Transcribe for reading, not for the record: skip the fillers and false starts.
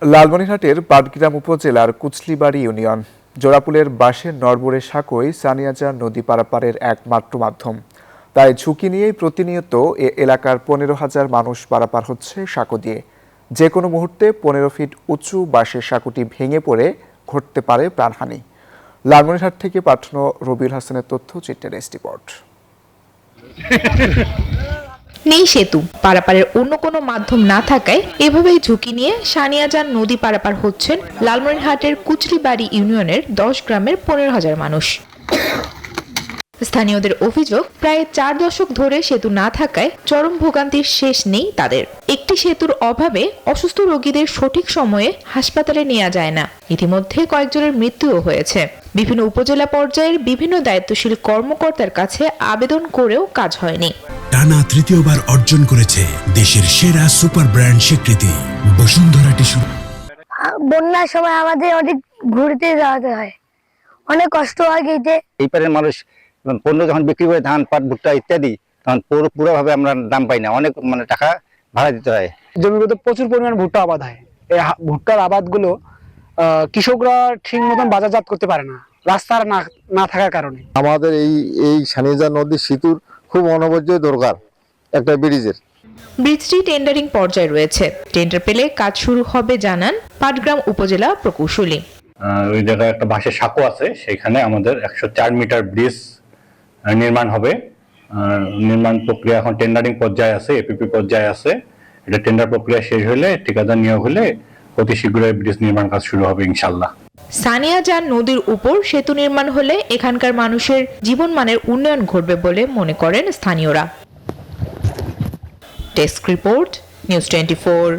লালমনিরহাটের পাটগ্রাম উপজেলার কুচলিবাড়ি ইউনিয়ন জোড়াপুলের বাঁশের নড়বড়ে সাঁকোই সানিয়াজা নদী পারাপারের একমাত্র মাধ্যম। তাই ঝুঁকি নিয়েই প্রতিনিয়ত এ এলাকার 15,000 মানুষ পারাপার হচ্ছে সাঁকো দিয়ে। যে কোনো মুহূর্তে 15 ফিট উঁচু বাঁশের সাঁকোটি ভেঙে পড়ে ঘটতে পারে প্রাণহানি। লালমনিরহাট থেকে পাঠানো রবিউল হাসানের তথ্যচিত্রের রিপোর্ট। নেই সেতু, পারাপারের অন্য কোনো মাধ্যম না থাকায় এভাবেই ঝুঁকি নিয়ে সানিয়াজান নদী পারাপার হচ্ছেন লালমনিরহাটের কুচলিবাড়ি ইউনিয়নের 10 গ্রামের 15,000 মানুষ। স্থানীয়দের অভিযোগ, প্রায় 4 দশক ধরে সেতু না থাকায় চরম ভোগান্তির শেষ নেই তাদের। একটি সেতুর অভাবে অসুস্থ রোগীদের সঠিক সময়ে হাসপাতালে নেওয়া যায় না। ইতিমধ্যে কয়েকজনের মৃত্যুও হয়েছে। বিভিন্ন উপজেলা পর্যায়ের বিভিন্ন দায়িত্বশীল কর্মকর্তার কাছে আবেদন করেও কাজ হয়নি। টানা তৃতীয়বার অর্জন করেছে দেশের সেরা সুপার ব্র্যান্ড স্বীকৃতি বসুন্ধরা টিস্যু। বন্যার সময় আমাদের অনেক ঘুরতে যাওয়াতে হয়, অনেক কষ্ট হয় গেইতে। এই পারের মানুষ পণ্য যখন বিক্রি করে ধান পাট ভুট্টা ইত্যাদি, তখন পুরোভাবে আমরা দাম পাই না, অনেক টাকা ভাড়া দিতে হয়। জমিগুলোতে প্রচুর পরিমাণ ভুট্টা আবাদ হয়। এই ভুট্টার আবাদগুলো কৃষকরা ঠিক মতন বাজারজাত করতে পারে না, রাস্তার না থাকার কারণে। আমাদের এই সানিয়াজা নদীর সেতুর খুব অনবদ্য দরকার একটা ব্রিজের। ব্রিজটি টেন্ডারিং পর্যায়ে রয়েছে। টেন্ডার পেলে কাজ শুরু হবে জানান পাটগ্রাম উপজেলা প্রকৌশলী। ওই জায়গায় একটা বাঁশের সাঁকো আছে, সেখানে আমাদের 104 মিটার ব্রিজ নির্মাণ হবে। নির্মাণ প্রক্রিয়া এখন টেন্ডারিং পর্যায়ে আছে, এপিপি পর্যায়ে আছে। এটা টেন্ডার প্রক্রিয়া শেষ হলে, ঠিকাদার নিয়োগ হলে অতি শীঘ্রই ব্রিজ নির্মাণ কাজ শুরু হবে ইনশাল্লাহ। সানিয়াজান নদীর উপর সেতু নির্মাণ হলে এখানকার মানুষের জীবনমানের উন্নয়ন ঘটবে বলে মনে করেন স্থানীয়রা। Desk report, news 24।